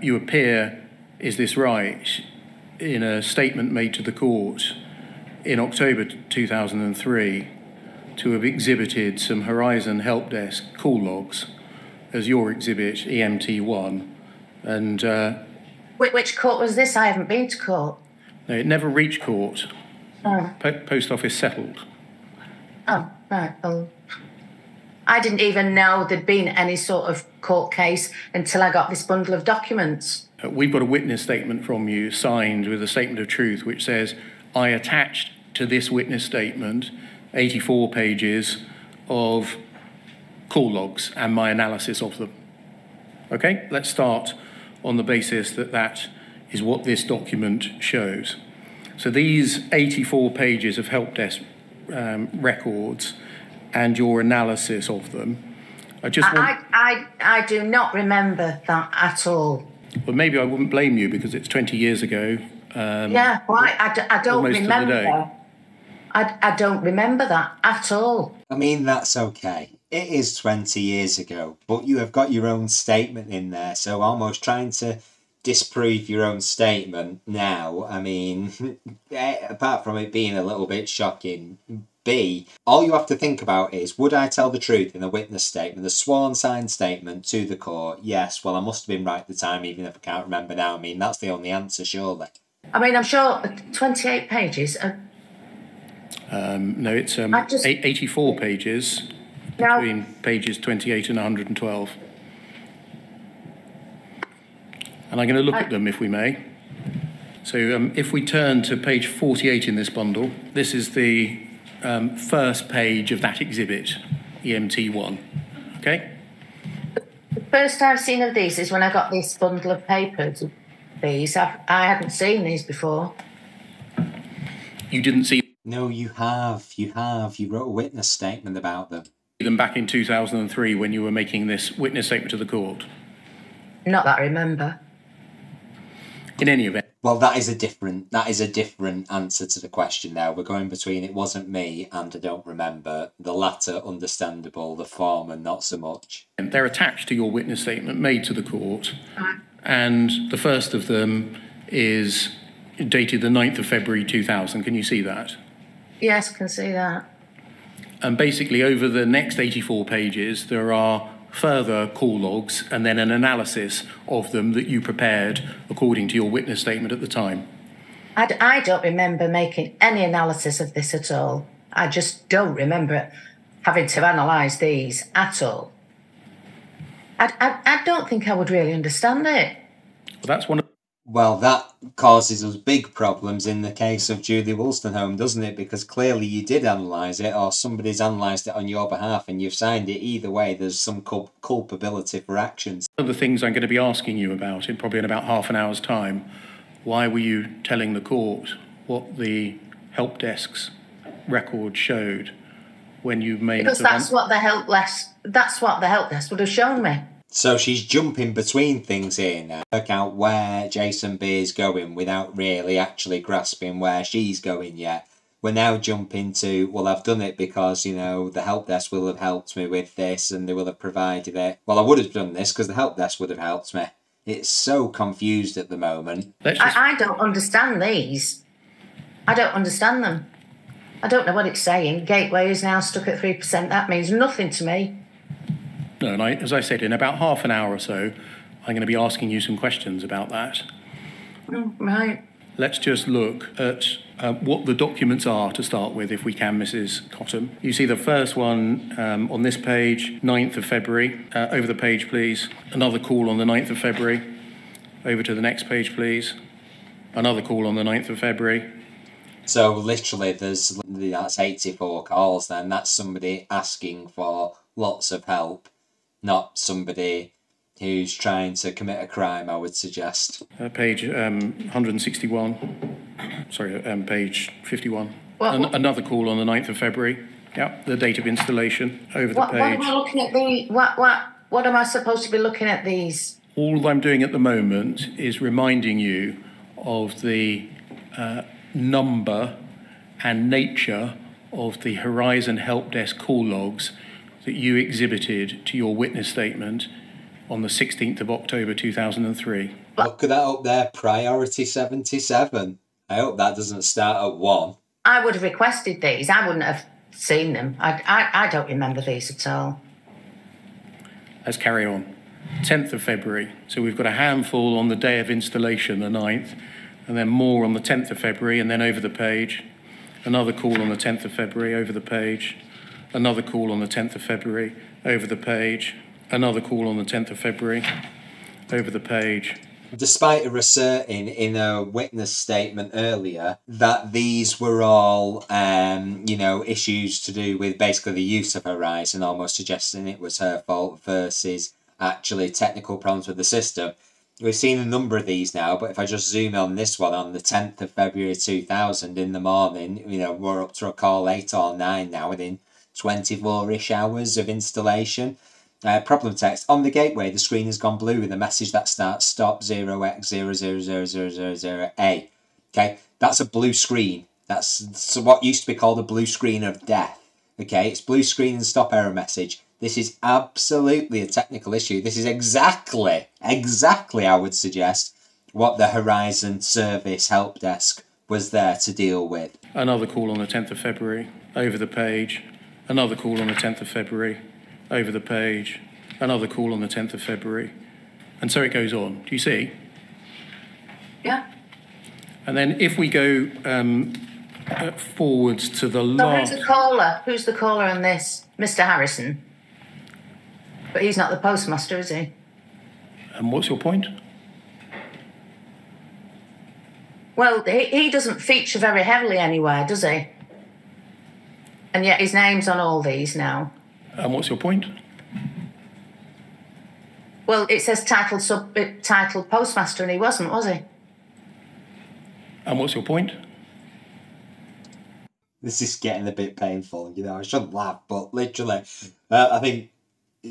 you appear, is this right, in a statement made to the court in October 2003 to have exhibited some Horizon Helpdesk call logs as your exhibit EMT1. And which court was this? I haven't been to court. no, it never reached court. Oh. Post Office settled. Oh, right. Well, I didn't even know there'd been any sort of court case until I got this bundle of documents. We've got a witness statement from you signed with a statement of truth which says, I attached to this witness statement 84 pages of call logs and my analysis of them. Okay, let's start on the basis that that is what this document shows. So these 84 pages of helpdesk records and your analysis of them, I do not remember that at all. Well, maybe I wouldn't blame you because it's 20 years ago. Yeah, well, I don't remember. I don't remember that at all. I mean, that's okay. It is 20 years ago, but you have got your own statement in there, so almost trying to disprove your own statement now, I mean, apart from it being a little bit shocking, B, all you have to think about is, would I tell the truth in the witness statement, the sworn signed statement to the court? Yes, well, I must have been right at the time, even if I can't remember now. I mean, that's the only answer, surely. I mean, I'm sure 28 pages. No, it's 84 pages, between pages 28 and 112. And I'm going to look at them, if we may. So if we turn to page 48 in this bundle, this is the first page of that exhibit, EMT1. Okay? The first I've seen of these is when I got this bundle of papers. These I hadn't seen these before. You didn't see? No, you have. You wrote a witness statement about them. Them back in 2003 when you were making this witness statement to the court? Not that I remember. In any event. Well, that is a different answer to the question there. We're going between it wasn't me and I don't remember. The latter, understandable, the former, not so much. And they're attached to your witness statement made to the court. And the first of them is dated the 9th of February 2000. Can you see that? Yes, I can see that. And basically over the next 84 pages, there are further call logs and then an analysis of them that you prepared according to your witness statement at the time. I don't remember making any analysis of this at all. I just don't remember having to analyse these at all. I don't think I would really understand it. Well, that's one of... Well, that causes us big problems in the case of Julie Wolstenholme, doesn't it? Because clearly you did analyse it, or somebody's analysed it on your behalf and you've signed it. Either way, there's some culpability for actions. One of the things I'm going to be asking you about, probably in about half an hour's time, why were you telling the court what the help desk's record showed when you made... Because that's what the help desk would have shown me. So she's jumping between things here now, work out where Jason B is going without really actually grasping where she's going yet. We're now jumping to, well, I've done it because, you know, the help desk will have helped me with this and they will have provided it. Well, I would have done this because the help desk would have helped me. It's so confused at the moment. I don't understand these. I don't understand them. I don't know what it's saying. Gateway is now stuck at 3%. That means nothing to me. No, and as I said, in about half an hour or so, I'm going to be asking you some questions about that. Oh, right. Let's just look at what the documents are to start with, if we can, Mrs Cottam. You see the first one on this page, 9th of February. Over the page, please. Another call on the 9th of February. Over to the next page, please. Another call on the 9th of February. So literally that's 84 calls then. That's somebody asking for lots of help. Not somebody who's trying to commit a crime, I would suggest. Page 161. Sorry, page 51. Another call on the 9th of February. Yeah, the date of installation. Over the page. What am I looking at what am I supposed to be looking at these? All I'm doing at the moment is reminding you of the number and nature of the Horizon Helpdesk call logs that you exhibited to your witness statement on the 16th of October 2003. Look at that up there, priority 77. I hope that doesn't start at 1. I would have requested these. I wouldn't have seen them. I don't remember these at all. Let's carry on. 10th of February. So we've got a handful on the day of installation, the 9th, and then more on the 10th of February, and then over the page. Another call on the 10th of February, over the page. Another call on the 10th of February, over the page. Another call on the 10th of February, over the page. Despite her asserting in a witness statement earlier that these were all, issues to do with basically the use of Horizon, almost suggesting it was her fault versus actually technical problems with the system. We've seen a number of these now, but if I just zoom on this one on the 10th of February 2000 in the morning, we're up to a call 8 or 9 now within 24-ish hours of installation. Problem text. On the gateway, the screen has gone blue with a message that starts stop 0x000000A. Okay, that's a blue screen. That's what used to be called a blue screen of death. Okay, it's blue screen and stop error message. This is absolutely a technical issue. This is exactly, I would suggest, what the Horizon Service Help Desk was there to deal with. Another call on the 10th of February, over the page. Another call on the 10th of February, over the page. Another call on the 10th of February. And so it goes on. Do you see? Yeah. And then if we go forwards to the So last... who's the caller? Who's the caller on this? Mr. Harrison. But he's not the postmaster, is he? And what's your point? Well, he doesn't feature very heavily anywhere, does he? And yet his name's on all these now. And what's your point? Well, it says titled postmaster, and he wasn't, was he? And what's your point? This is getting a bit painful, I shouldn't laugh, but literally, I think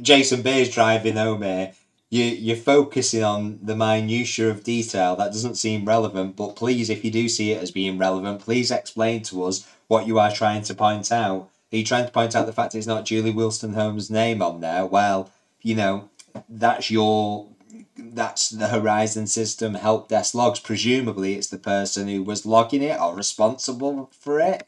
Jason Bay's driving home here. You're focusing on the minutiae of detail that doesn't seem relevant, but please, if you do see it as being relevant, please explain to us what you are trying to point out. Are you trying to point out the fact it's not Julie Wolstenholme's name on there? Well, that's the Horizon System Help Desk logs. Presumably it's the person who was logging it or responsible for it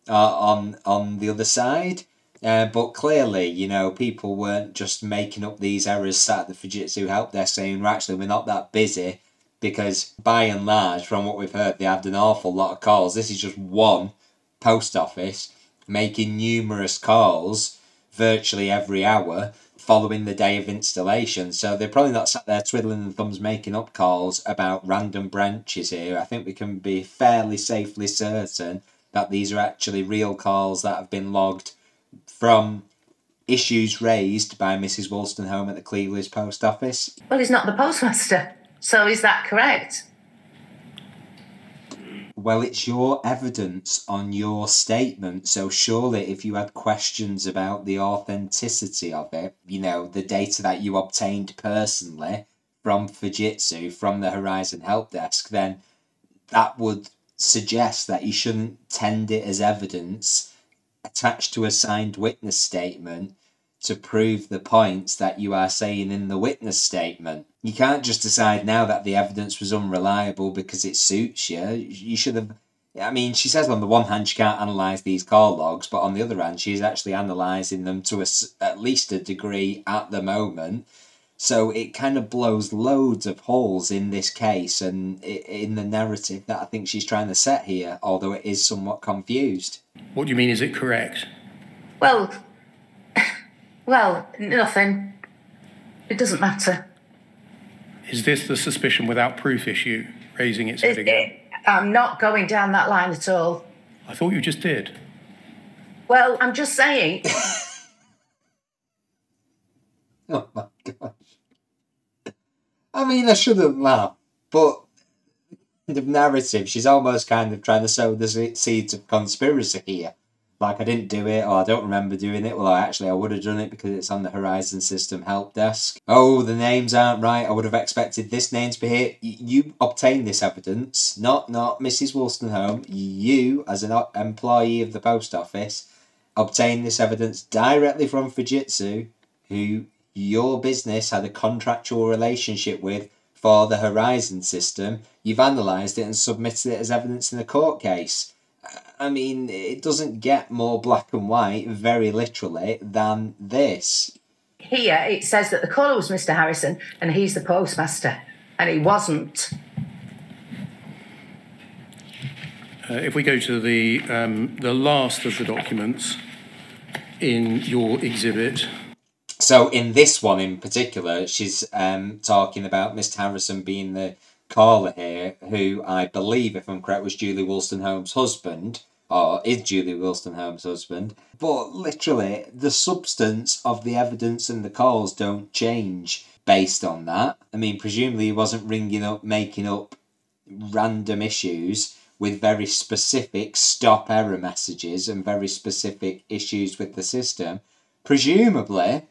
on the other side. But clearly, people weren't just making up these errors sat at the Fujitsu Help Desk saying, we're not that busy, because by and large, from what we've heard, they had an awful lot of calls. This is just one post office making numerous calls virtually every hour following the day of installation. So they're probably not sat there twiddling their thumbs making up calls about random branches here. I think we can be fairly safely certain that these are actually real calls that have been logged from issues raised by Mrs Wolstenholme at the Cleveleys Post Office. Well, he's not the postmaster, so is that correct? Well, it's your evidence on your statement, so surely if you had questions about the authenticity of it, the data that you obtained personally from Fujitsu, from the Horizon Help Desk, then that would suggest that you shouldn't tend it as evidence attached to a signed witness statement to prove the points that you are saying in the witness statement. You can't just decide now that the evidence was unreliable because it suits you. You should have... she says on the one hand she can't analyse these call logs, but on the other hand she's actually analysing them to at least a degree at the moment. So it kind of blows loads of holes in this case and in the narrative that I think she's trying to set here, although it is somewhat confused. What do you mean, is it correct? Well, nothing. It doesn't matter. Is this the suspicion without proof issue raising its head again? I'm not going down that line at all. I thought you just did. Well, I'm just saying... Oh my gosh. I shouldn't laugh, but the narrative, she's almost kind of trying to sow the seeds of conspiracy here. Like, I didn't do it, or I don't remember doing it. Well, I would have done it because it's on the Horizon System Help Desk. Oh, the names aren't right. I would have expected this name to be here. You obtained this evidence, not Mrs Wolstenholme. You, as an employee of the post office, obtained this evidence directly from Fujitsu, who your business had a contractual relationship with for the Horizon system, you've analysed it and submitted it as evidence in a court case. I mean, it doesn't get more black and white, very literally, than this. Here it says that the caller was Mr. Harrison and he's the postmaster, and he wasn't. If we go to the last of the documents in your exhibit. So in this one in particular, she's talking about Mr. Harrison being the caller here, who I believe, if I'm correct, was Julie Wolstenholme's husband, or is Julie Wolstenholme's husband. But literally, the substance of the evidence and the calls don't change based on that. I mean, presumably he wasn't ringing up, making up random issues with very specific stop error messages and very specific issues with the system. Presumably,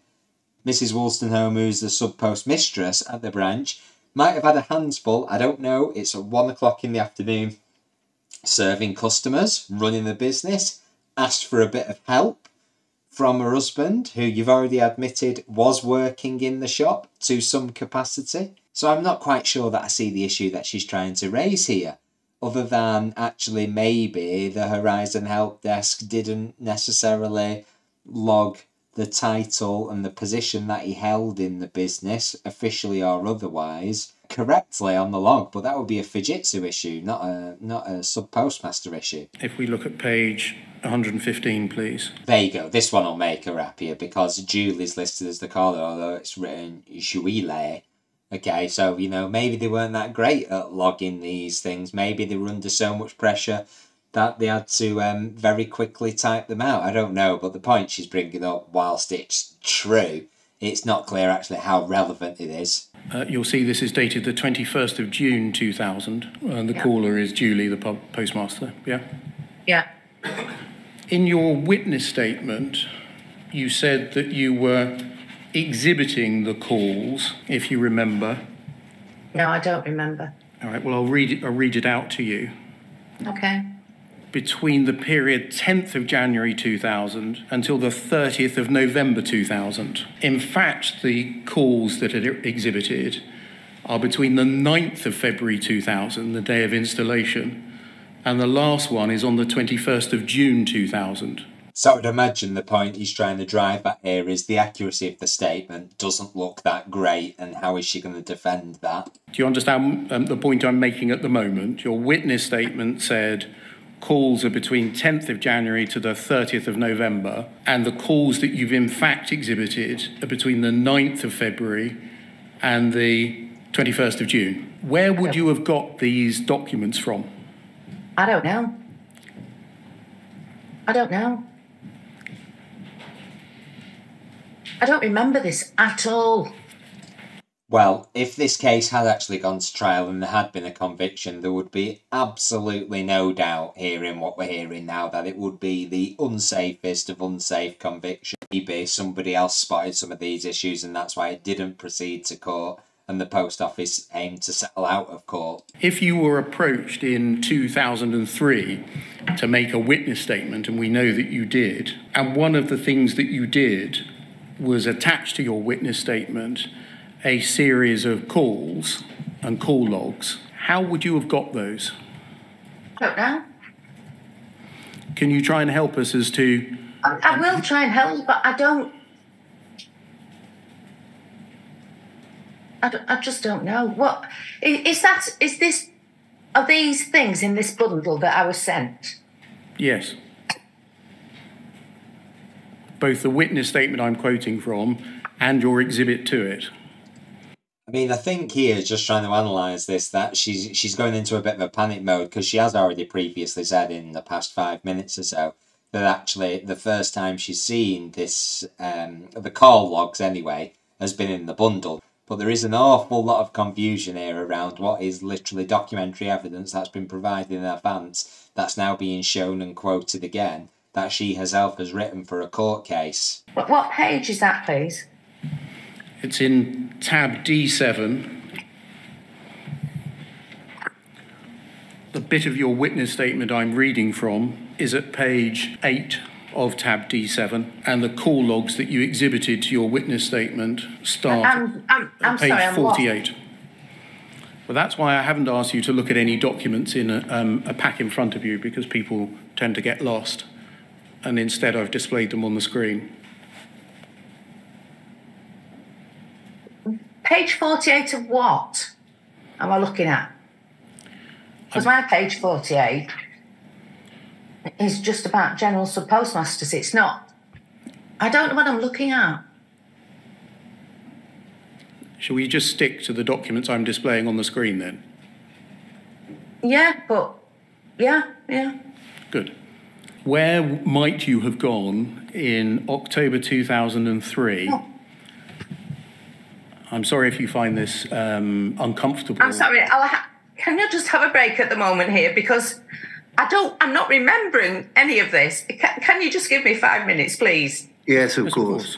Mrs Wolstenholme, who's the sub-post mistress at the branch, might have had a hands full, I don't know, it's at 1 o'clock in the afternoon, serving customers, running the business, asked for a bit of help from her husband, who you've already admitted was working in the shop to some capacity. So I'm not quite sure that I see the issue that she's trying to raise here, other than actually maybe the Horizon Helpdesk didn't necessarily log the title and the position that he held in the business, officially or otherwise, correctly on the log. But that would be a Fujitsu issue, not a sub-postmaster issue. If we look at page 115, please. There you go. This one will make her happier because Julie's listed as the caller, although it's written Julie. Okay, so, you know, maybe they weren't that great at logging these things. Maybe they were under so much pressure that they had to very quickly type them out. I don't know, but the point she's bringing up, whilst it's true, it's not clear actually how relevant it is. You'll see this is dated the 21st of June 2000, and the caller is Julie, the postmaster, yeah? Yeah. In your witness statement, you said that you were exhibiting the calls, if you remember. No, I don't remember. All right, well, I'll read it out to you. Okay. Between the period 10th of January 2000 until the 30th of November 2000. In fact, the calls that are exhibited are between the 9th of February 2000, the day of installation, and the last one is on the 21st of June 2000. So I'd imagine the point he's trying to drive at here is the accuracy of the statement doesn't look that great, and how is she going to defend that? Do you understand the point I'm making at the moment? Your witness statement said calls are between 10th of January to the 30th of November, and the calls that you've in fact exhibited are between the 9th of February and the 21st of June. Where would you have got these documents from? I don't know. I don't know. I don't remember this at all. Well, if this case had actually gone to trial and there had been a conviction, there would be absolutely no doubt hearing what we're hearing now that it would be the unsafest of unsafe conviction. Maybe somebody else spotted some of these issues and that's why it didn't proceed to court and the post office aimed to settle out of court. If you were approached in 2003 to make a witness statement, and we know that you did, and one of the things that you did was attached to your witness statement a series of calls and call logs, how would you have got those? I don't know. Can you try and help us as to... I will try and help, but I just don't know. What is that? Is this? Are these things in this bundle that I was sent? Yes. Both the witness statement I'm quoting from and your exhibit to it. I mean, I think here, just trying to analyse this, that she's going into a bit of a panic mode because she has already previously said in the past 5 minutes or so that actually the first time she's seen this, the call logs anyway, has been in the bundle. But there is an awful lot of confusion here around what is literally documentary evidence that's been provided in advance that's now being shown and quoted again that she herself has written for a court case. What page is that, please? It's in tab D7. The bit of your witness statement I'm reading from is at page 8 of tab D7, and the call logs that you exhibited to your witness statement start I'm at page sorry, 48. Well, that's why I haven't asked you to look at any documents in a pack in front of you, because people tend to get lost. And instead, I've displayed them on the screen. Page 48 of what am I looking at? Because my page 48 is just about general sub-postmasters. It's not. I don't know what I'm looking at. Shall we just stick to the documents I'm displaying on the screen then? Yeah, but yeah. Good. Where might you have gone in October 2003? Oh. I'm sorry if you find this uncomfortable. I'm sorry. Can you just have a break at the moment here, because I'm not remembering any of this. Can you just give me 5 minutes, please? Yes, of Yes, course.